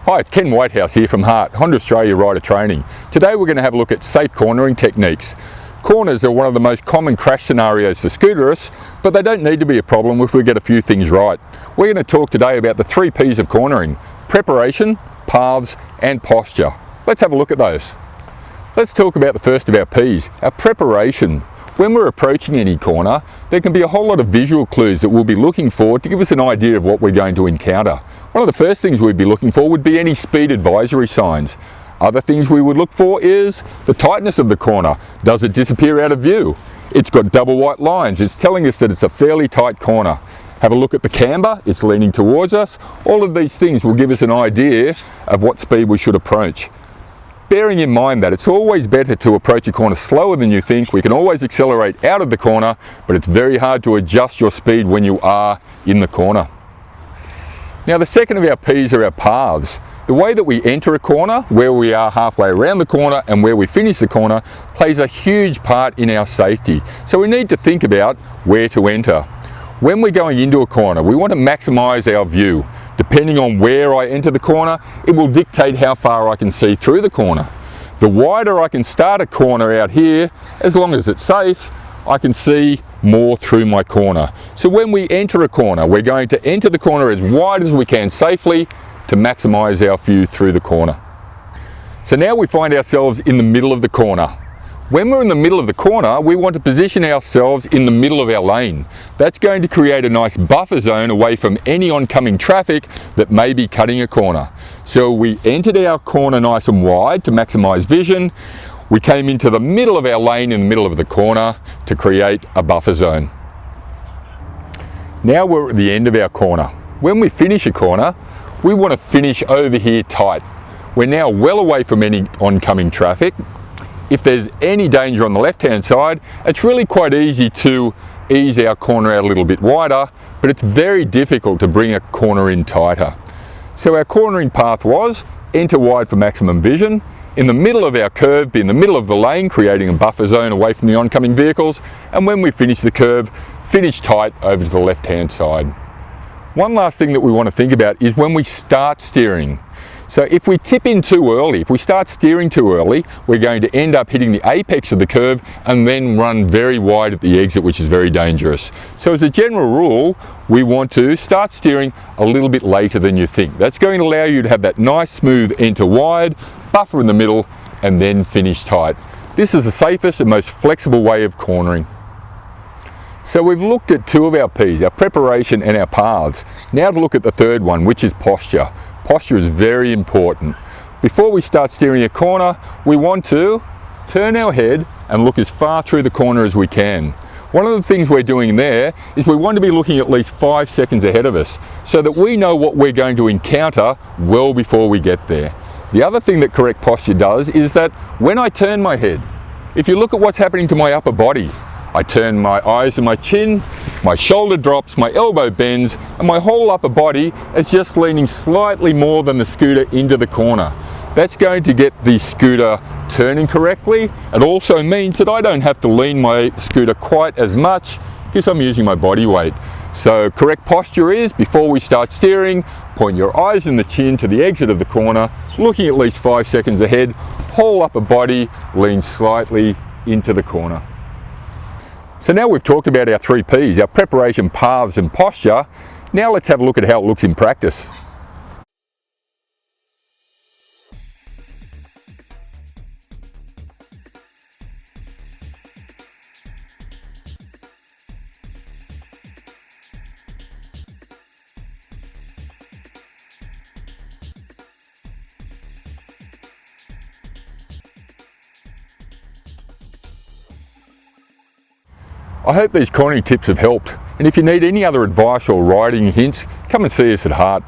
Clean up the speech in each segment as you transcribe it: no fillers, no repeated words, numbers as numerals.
Hi, it's Ken Whitehouse here from Hart, Honda Australia Rider Training. Today we're going to have a look at safe cornering techniques. Corners are one of the most common crash scenarios for scooterists, but they don't need to be a problem if we get a few things right. We're going to talk today about the 3 P's of cornering: preparation, paths and posture. Let's have a look at those. Let's talk about the first of our P's, our preparation. When we're approaching any corner, there can be a whole lot of visual clues that we'll be looking for to give us an idea of what we're going to encounter. One of the first things we'd be looking for would be any speed advisory signs. Other things we would look for is the tightness of the corner. Does it disappear out of view? It's got double white lines. It's telling us that it's a fairly tight corner. Have a look at the camber. It's leaning towards us. All of these things will give us an idea of what speed we should approach. Bearing in mind that it's always better to approach a corner slower than you think. We can always accelerate out of the corner, but it's very hard to adjust your speed when you are in the corner. Now, the second of our P's are our paths. The way that we enter a corner, where we are halfway around the corner and where we finish the corner, plays a huge part in our safety. So we need to think about where to enter. When we're going into a corner, we want to maximize our view. Depending on where I enter the corner, it will dictate how far I can see through the corner. The wider I can start a corner out here, as long as it's safe, I can see more through my corner. So when we enter a corner, we're going to enter the corner as wide as we can safely to maximize our view through the corner. So now we find ourselves in the middle of the corner. When we're in the middle of the corner, we want to position ourselves in the middle of our lane. That's going to create a nice buffer zone away from any oncoming traffic that may be cutting a corner. So we entered our corner nice and wide to maximize vision. We came into the middle of our lane in the middle of the corner to create a buffer zone. Now we're at the end of our corner. When we finish a corner, we want to finish over here tight. We're now well away from any oncoming traffic. If there's any danger on the left-hand side, it's really quite easy to ease our corner out a little bit wider, but it's very difficult to bring a corner in tighter. So our cornering path was enter wide for maximum vision, in the middle of our curve, be in the middle of the lane, creating a buffer zone away from the oncoming vehicles, and when we finish the curve, finish tight over to the left-hand side. One last thing that we want to think about is when we start steering. So if we tip in too early, if we start steering too early, we're going to end up hitting the apex of the curve and then run very wide at the exit, which is very dangerous. So as a general rule, we want to start steering a little bit later than you think. That's going to allow you to have that nice smooth enter wide, buffer in the middle, and then finish tight. This is the safest and most flexible way of cornering. So we've looked at 2 of our P's, our preparation and our paths. Now to look at the third one, which is posture. Posture is very important. Before we start steering a corner, we want to turn our head and look as far through the corner as we can. One of the things we're doing there is we want to be looking at least 5 seconds ahead of us so that we know what we're going to encounter well before we get there. The other thing that correct posture does is that when I turn my head, if you look at what's happening to my upper body, I turn my eyes and my chin, my shoulder drops, my elbow bends, and my whole upper body is just leaning slightly more than the scooter into the corner. That's going to get the scooter turning correctly. It also means that I don't have to lean my scooter quite as much because I'm using my body weight. So correct posture is, before we start steering, point your eyes and the chin to the exit of the corner, looking at least 5 seconds ahead, whole upper body leans slightly into the corner. So now we've talked about our 3 P's, our preparation, paths and posture. Now let's have a look at how it looks in practice. I hope these cornering tips have helped, and if you need any other advice or riding hints, come and see us at Hart.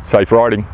Safe riding.